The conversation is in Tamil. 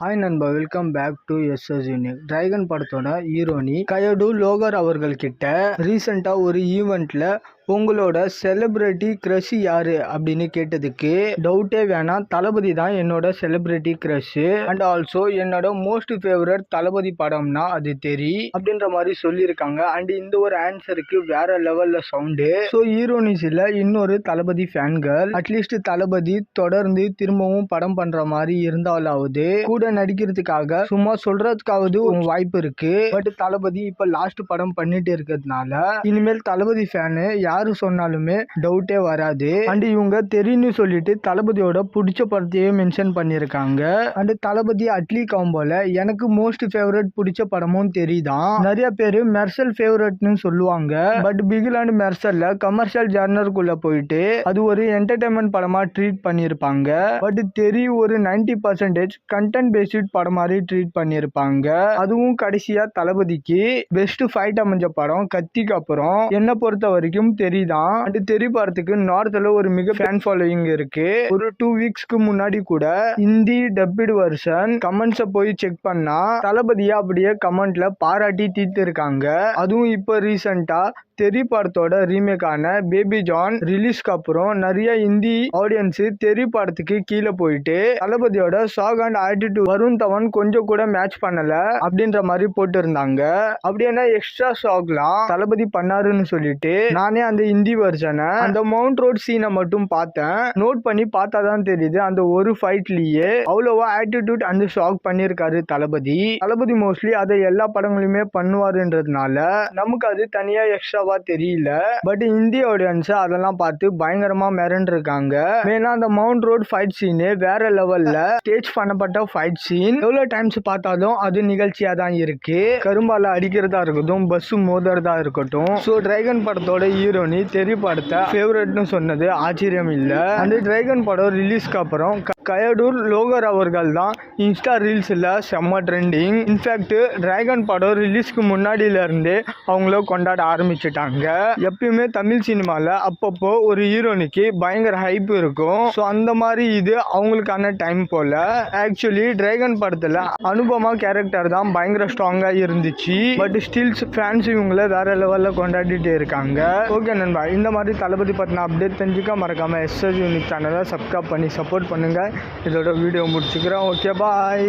ஹாய் நண்பா, welcome back to SS Unique. Dragon படத்தோட ஹீரோனி கயடு லோகர் அவர்கள்கிட்ட ரீசெண்டாக ஒரு ஈவெண்ட்ல உங்களோட செலிபிரிட்டி க்ரஷ் யாரு அப்படின்னு கேட்டதுக்கு டவுட்டே வேணாம், தளபதி தான் என்னோட செலிபிரிட்டி க்ரஷ். அண்ட் ஆல்சோ என்னோட மோஸ்ட் ஃபேவரட் தளபதி படம்னா அது தெரி அப்படின்ற மாதிரி சொல்லியிருக்காங்க. அண்ட் இந்த ஒரு ஆன்சருக்கு வேற லெவல்ல சவுண்டு. ஸோ ஹீரோனிஸ்ல இன்னொரு தளபதி ஃபேன்கள் அட்லீஸ்ட் தளபதி தொடர்ந்து திரும்பவும் படம் பண்ற மாதிரி இருந்தாலாவது கூட நடிக்கிறதுக்காக சும்மா சொல்றதுக்காவது வாய்ப்பு இருக்கு. பட் தளபதி இப்ப லாஸ்ட் படம் பண்ணிட்டு இருக்கிறதுனால இனிமேல் தளபதி ஃபேனு யாரு சொன்னாலுமே டவுட்டே வராது. அண்ட் இவங்க தெரியும்னு சொல்லிட்டு தளபதியோட பிடிச்ச படத்தையே மென்ஷன் பண்ணிருக்காங்க. அண்ட் தளபதி அட்லி காம்போல எனக்கு மோஸ்ட் ஃபேவரட் பிடிச்ச படமும் தெரியுதான். நிறைய பேரு மெர்சல் ஃபேவரட்னு சொல்லுவாங்க. பட் பிகில் அண்ட் மெர்சல்ல கமர்ஷியல் ஜானருக்குள்ள போயிட்டு அது ஒரு என்டர்டைன்மெண்ட் படமா ட்ரீட் பண்ணிருப்பாங்க. பட் தெரி ஒரு 90% கண்டென்ட் பேஸ்ட் படம் மாதிரி ட்ரீட் பண்ணிருப்பாங்க. அதுவும் கடைசியா தளபதிக்கு பெஸ்ட் ஃபைட் அமைஞ்ச படம் கத்திக்கு அப்புறம் என்ன பொறுத்த வரைக்கும் தெரியுதான். அண்ட் தெரி படத்துக்கு நார்த்ல ஒரு மிக ஃபேன் ஃபாலோயிங் இருக்கு. ஒரு 2 வீக்ஸ்க்கு முன்னாடி கூட ஹிந்தி டப்பிட் வெர்ஷன் கமெண்ட்ஸை போய் செக் பண்ணா தளபதியா அப்படியே கமெண்ட்ல பாராட்டி தீர்த்து இருக்காங்க. அதுவும் இப்ப ரீசெண்டா தெரி படத்தோட ரீமேக்கான பேபி ஜான் ரிலீஸ்க்கு அப்புறம் நிறைய ஹிந்தி ஆடியன்ஸ் தெரி படத்துக்கு கீழே போயிட்டு தளபதியோட சாக் அண்ட் ஆட்டிடியூட் வருண் தவன் கொஞ்சம் கூட மேட்ச் பண்ணல அப்படின்ற மாதிரி போட்டு இருந்தாங்க. அப்படின்னா எக்ஸ்ட்ரா சாக்லாம் தளபதி பண்ணாருன்னு சொல்லிட்டு நானே அந்த ஹிந்தி வெர்ஷனை அந்த மவுண்ட் ரோட் சீனை மட்டும் பார்த்தேன். நோட் பண்ணி பார்த்தாதான் தெரியுது அந்த ஒரு ஃபைட்லயே அவ்வளவா ஆட்டிடியூட் அந்த சாக் பண்ணிருக்காரு தளபதி. மோஸ்ட்லி அதை எல்லா படங்களுமே பண்ணுவாருன்றதுனால நமக்கு அது தனியா எக்ஸ்ட்ரா தெரியல. பட் இந்திய ஆடியன்ஸ் அதெல்லாம் பார்த்து பயங்கரமா மிரண்டு இருக்காங்க. வேணா அந்த மவுண்ட் ரோட் ஃபைட் சீன் வேற லெவல்ல ஸ்டேஜ் பண்ணப்பட்ட ஃபைட் சீன் எவ்வளவு டைம்ஸ் பார்த்தாலும் அது நிகழ்ச்சியா தான் இருக்கு. கரும்பால அடிக்கிறதா இருக்கட்டும், பஸ் மோதுறதா இருக்கட்டும். சோ டிராகன் படத்தோட ஹீரோனி தெரி படத்தை ஃபேவரட்னு சொன்னது ஆச்சரியம் இல்ல. அந்த டிராகன் படம் ரிலீஸ்க்கு அப்புறம் கயடூர் லோகர் அவர்கள் தான் இன்ஸ்டா ரீல்ஸ்ல செம்ம ட்ரெண்டிங். இன்ஃபேக்ட் டிராகன் படம் ரிலீஸ்க்கு முன்னாடியில இருந்தே அவங்கள கொண்டாட ஆரம்பிச்சுட்டாங்க. எப்பயுமே தமிழ் சினிமால அப்பப்போ ஒரு ஹீரோனிக்கு பயங்கர ஹைப் இருக்கும். ஸோ அந்த மாதிரி இது அவங்களுக்கான டைம் போல. ஆக்சுவலி டிராகன் படத்துல அனுபமா கேரக்டர் தான் பயங்கர ஸ்ட்ராங்கா இருந்துச்சு. பட் ஸ்டில்ஸ் ஃபேன்ஸ் இவங்கள வேற லெவல்ல கொண்டாடிட்டே இருக்காங்க. ஓகே நண்பா, இந்த மாதிரி தளபதி பத்தின அப்டேட் தெரிஞ்சுக்க மறக்காம எஸ்எஸ் யூனிக் சேனலை சப்ஸ்கிரைப் பண்ணி சப்போர்ட் பண்ணுங்க. இதோட வீடியோ முடிச்சுக்கிறேன். ஓகே, பாய்.